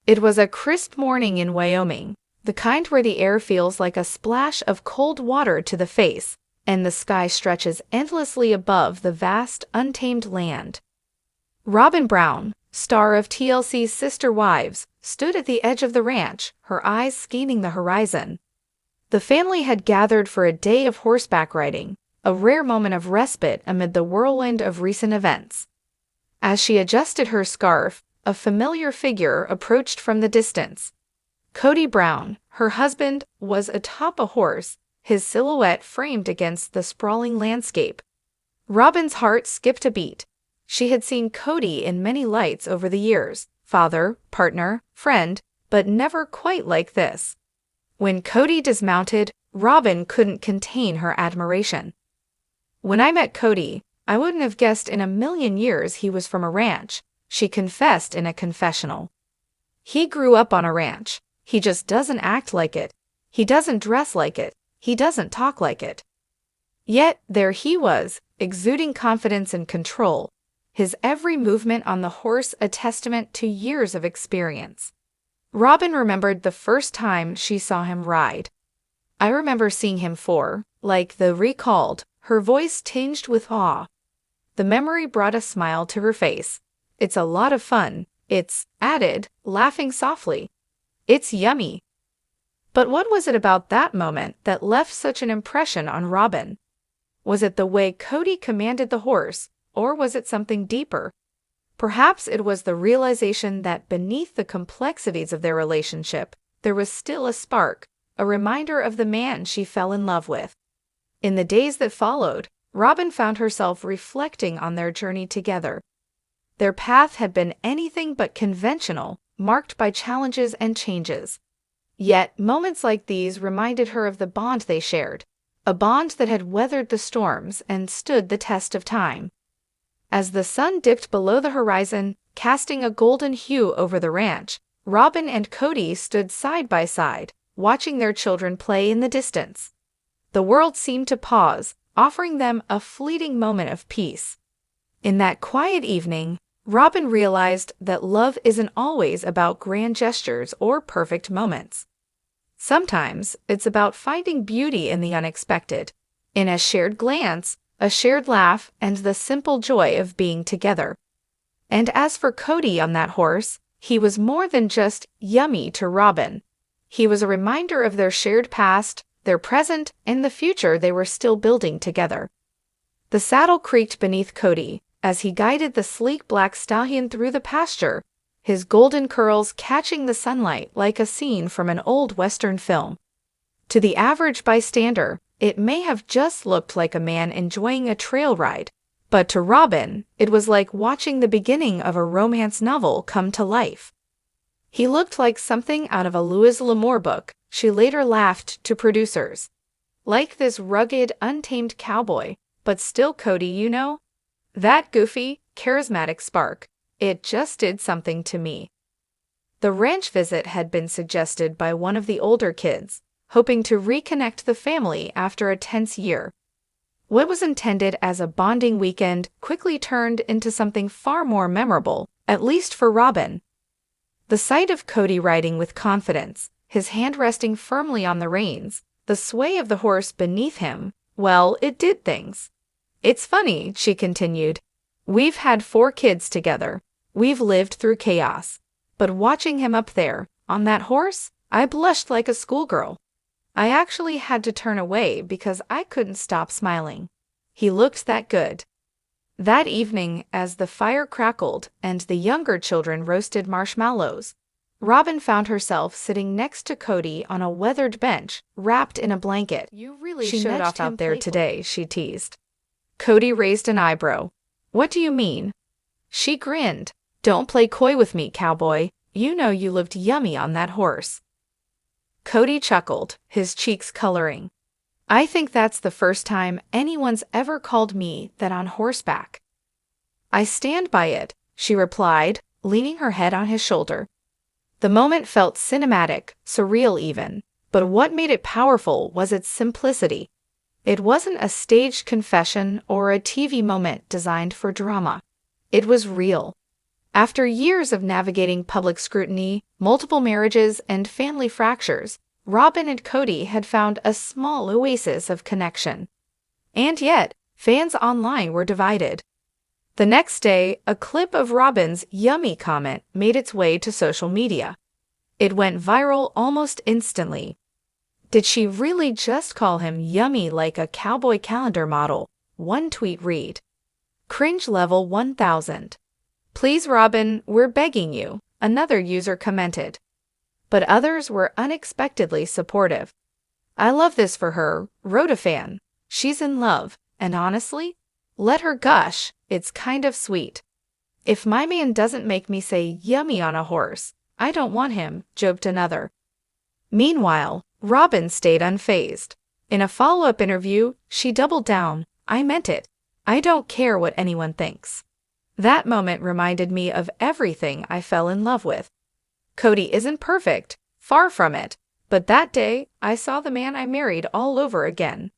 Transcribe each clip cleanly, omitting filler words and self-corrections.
It was a crisp morning in Wyoming, the kind where the air feels like a splash of cold water to the face, and the sky stretches endlessly above the vast, untamed land. Robyn Brown, star of TLC's Sister Wives, stood at the edge of the ranch, her eyes scanning the horizon. The family had gathered for a day of horseback riding, a rare moment of respite amid the whirlwind of recent events. As she adjusted her scarf, a familiar figure approached from the distance. Kody Brown, her husband, was atop a horse, his silhouette framed against the sprawling landscape. Robyn's heart skipped a beat. She had seen Kody in many lights over the years, father, partner, friend, but never quite like this. When Kody dismounted, Robyn couldn't contain her admiration. "When I met Kody, I wouldn't have guessed in a million years he was from a ranch," she confessed in a confessional. "He grew up on a ranch. He just doesn't act like it. He doesn't dress like it. He doesn't talk like it." Yet there he was, exuding confidence and control, his every movement on the horse a testament to years of experience. Robyn remembered the first time she saw him ride. "I remember seeing him recalled, her voice tinged with awe. The memory brought a smile to her face. "It's a lot of fun," it's added, laughing softly. "It's yummy." But what was it about that moment that left such an impression on Robyn? Was it the way Kody commanded the horse, or was it something deeper? Perhaps it was the realization that beneath the complexities of their relationship, there was still a spark, a reminder of the man she fell in love with. In the days that followed, Robyn found herself reflecting on their journey together. Their path had been anything but conventional, marked by challenges and changes. Yet moments like these reminded her of the bond they shared, a bond that had weathered the storms and stood the test of time. As the sun dipped below the horizon, casting a golden hue over the ranch, Robyn and Kody stood side by side, watching their children play in the distance. The world seemed to pause, offering them a fleeting moment of peace. In that quiet evening, Robyn realized that love isn't always about grand gestures or perfect moments. Sometimes it's about finding beauty in the unexpected, in a shared glance, a shared laugh, and the simple joy of being together. And as for Kody on that horse, he was more than just yummy to Robyn. He was a reminder of their shared past, their present, and the future they were still building together. The saddle creaked beneath Kody as he guided the sleek black stallion through the pasture, his golden curls catching the sunlight like a scene from an old Western film. To the average bystander, it may have just looked like a man enjoying a trail ride, but to Robyn, it was like watching the beginning of a romance novel come to life. He looked like something out of a Louise L'Amour book, she later laughed to producers. "Like this rugged, untamed cowboy, but still Kody, you know? That goofy, charismatic spark, it just did something to me." The ranch visit had been suggested by one of the older kids, hoping to reconnect the family after a tense year. What was intended as a bonding weekend quickly turned into something far more memorable, at least for Robyn. The sight of Kody riding with confidence, his hand resting firmly on the reins, the sway of the horse beneath him, well, it did things. "It's funny," she continued. "We've had 4 kids together. We've lived through chaos. But watching him up there, on that horse, I blushed like a schoolgirl. I actually had to turn away because I couldn't stop smiling. He looked that good." That evening, as the fire crackled and the younger children roasted marshmallows, Robyn found herself sitting next to Kody on a weathered bench, wrapped in a blanket. "You really showed off out there today," she teased. Kody raised an eyebrow. "What do you mean?" She grinned. "Don't play coy with me, cowboy. You know you looked yummy on that horse." Kody chuckled, his cheeks coloring. "I think that's the first time anyone's ever called me that on horseback." "I stand by it," she replied, leaning her head on his shoulder. The moment felt cinematic, surreal even, but what made it powerful was its simplicity. It wasn't a staged confession or a TV moment designed for drama. It was real. After years of navigating public scrutiny, multiple marriages, and family fractures, Robyn and Kody had found a small oasis of connection. And yet, fans online were divided. The next day, a clip of Robyn's "yummy" comment made its way to social media. It went viral almost instantly. Did she really just call him yummy like a cowboy calendar model? One tweet read. Cringe level 1000. Please Robyn, we're begging you, another user commented. But others were unexpectedly supportive. I love this for her, wrote a fan. She's in love, and honestly, let her gush, it's kind of sweet. If my man doesn't make me say yummy on a horse, I don't want him, joked another. Meanwhile, Robyn stayed unfazed. In a follow-up interview, she doubled down. I meant it. I don't care what anyone thinks. That moment reminded me of everything I fell in love with. Kody isn't perfect, far from it, but that day I saw the man I married all over again.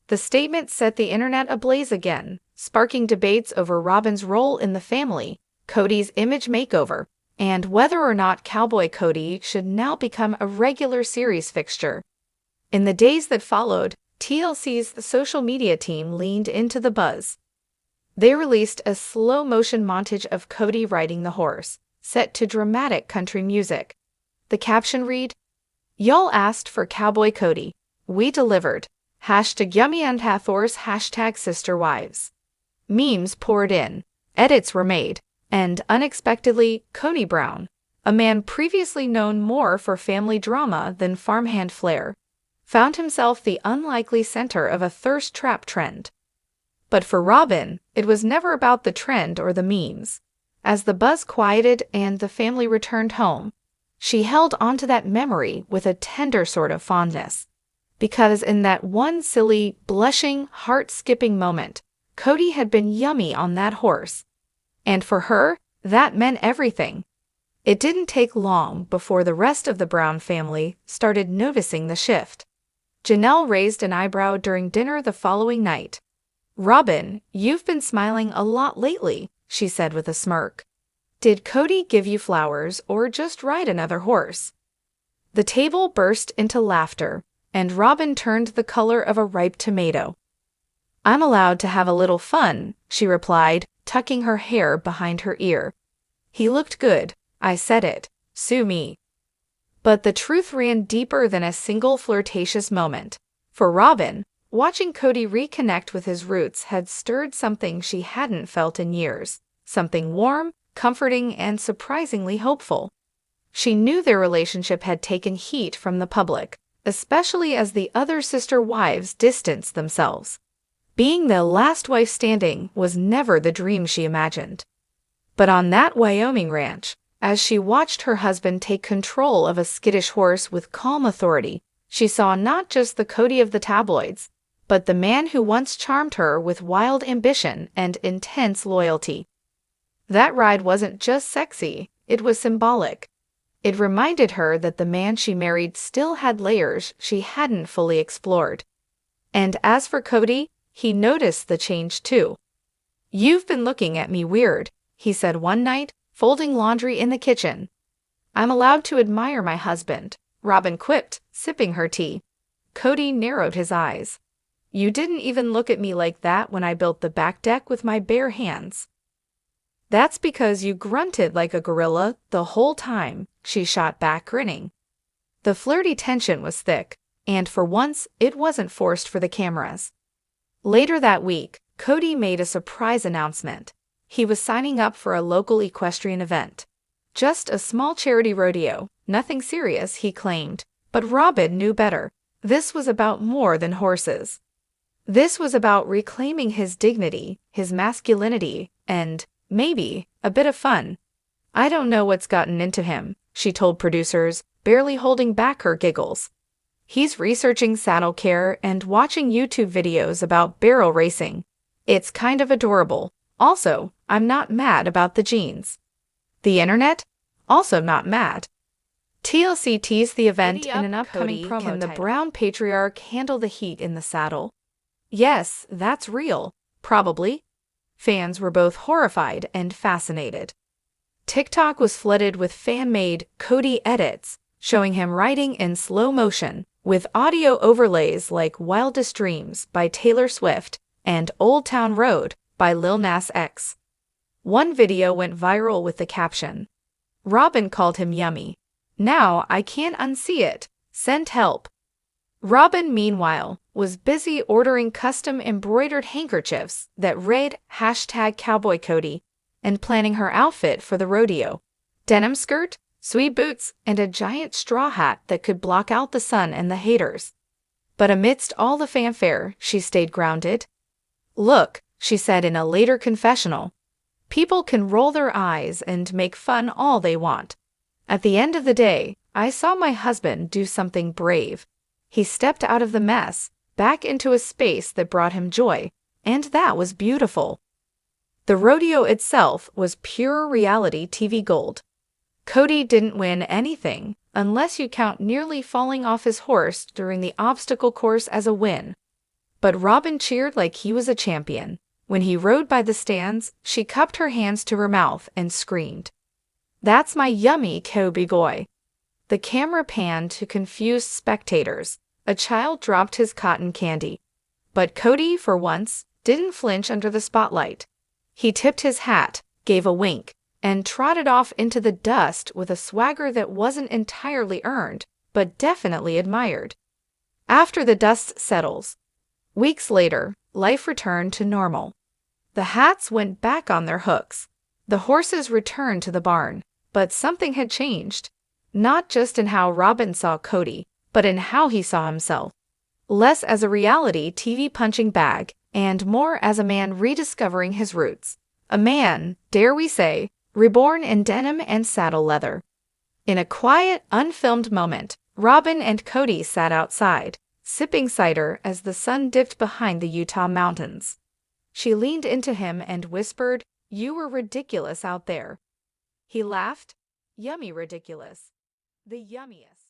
The statement set the internet ablaze again, sparking debates over Robyn's role in the family, Kody's image makeover, and whether or not Cowboy Cody should now become a regular series fixture. In the days that followed, TLC's social media team leaned into the buzz. They released a slow-motion montage of Kody riding the horse, set to dramatic country music. The caption read, "Y'all asked for Cowboy Cody. We delivered. #yummy and Hathors #sisterwives." Memes poured in, edits were made, and unexpectedly, Robyn Brown, a man previously known more for family drama than farmhand flair, found himself the unlikely center of a thirst trap trend. But for Robyn, it was never about the trend or the memes. As the buzz quieted and the family returned home, she held onto that memory with a tender sort of fondness. Because in that one silly, blushing, heart-skipping moment, Kody had been yummy on that horse. And for her, that meant everything. It didn't take long before the rest of the Brown family started noticing the shift. Janelle raised an eyebrow during dinner the following night. "Robyn, you've been smiling a lot lately," she said with a smirk. "Did Kody give you flowers or just ride another horse?" The table burst into laughter, and Robyn turned the color of a ripe tomato. "I'm allowed to have a little fun," she replied, tucking her hair behind her ear. "He looked good. I said it. Sue me." But the truth ran deeper than a single flirtatious moment. For Robyn, watching Kody reconnect with his roots had stirred something she hadn't felt in years, something warm, comforting, and surprisingly hopeful. She knew their relationship had taken heat from the public, especially as the other sister wives distanced themselves. Being the last wife standing was never the dream she imagined. But on that Wyoming ranch, as she watched her husband take control of a skittish horse with calm authority, she saw not just the Kody of the tabloids, but the man who once charmed her with wild ambition and intense loyalty. That ride wasn't just sexy, it was symbolic. It reminded her that the man she married still had layers she hadn't fully explored. And as for Kody, he noticed the change too. "You've been looking at me weird," he said one night, folding laundry in the kitchen. "I'm allowed to admire my husband," Robyn quipped, sipping her tea. Kody narrowed his eyes. "You didn't even look at me like that when I built the back deck with my bare hands." "That's because you grunted like a gorilla the whole time," she shot back, grinning. The flirty tension was thick, and for once it wasn't forced for the cameras. Later that week, Kody made a surprise announcement. He was signing up for a local equestrian event. Just a small charity rodeo, nothing serious, he claimed. But Robyn knew better. This was about more than horses. This was about reclaiming his dignity, his masculinity, and, maybe, a bit of fun. "I don't know what's gotten into him," she told producers, barely holding back her giggles. "He's researching saddle care and watching YouTube videos about barrel racing. It's kind of adorable. Also, I'm not mad about the jeans." The internet? Also not mad. TLC teased the event in an upcoming promo. Can the Brown patriarch handle the heat in the saddle? Yes, that's real. Probably. Fans were both horrified and fascinated. TikTok was flooded with fan-made Kody edits, showing him riding in slow motion, with audio overlays like Wildest Dreams by Taylor Swift and Old Town Road by Lil Nas X. One video went viral with the caption, "Robyn called him yummy. Now I can't unsee it. Send help." Robyn, meanwhile, was busy ordering custom embroidered handkerchiefs that read #Cowboy Cody and planning her outfit for the rodeo. Denim skirt, sweet boots, and a giant straw hat that could block out the sun and the haters. But amidst all the fanfare, she stayed grounded. "Look," she said in a later confessional, "people can roll their eyes and make fun all they want. At the end of the day, I saw my husband do something brave. He stepped out of the mess, back into a space that brought him joy, and that was beautiful." The rodeo itself was pure reality TV gold. Kody didn't win anything, unless you count nearly falling off his horse during the obstacle course as a win. But Robyn cheered like he was a champion. When he rode by the stands, she cupped her hands to her mouth and screamed, "That's my yummy Cowboy Cody." The camera panned to confused spectators. A child dropped his cotton candy. But Kody, for once, didn't flinch under the spotlight. He tipped his hat, gave a wink, and trotted off into the dust with a swagger that wasn't entirely earned, but definitely admired. After the dust settles, weeks later, life returned to normal. The hats went back on their hooks. The horses returned to the barn, but something had changed. Not just in how Robyn saw Kody, but in how he saw himself. Less as a reality TV punching bag, and more as a man rediscovering his roots. A man, dare we say, reborn in denim and saddle leather. In a quiet, unfilmed moment, Robyn and Kody sat outside, sipping cider as the sun dipped behind the Utah mountains. She leaned into him and whispered, "You were ridiculous out there." He laughed, "Yummy ridiculous. The yummiest."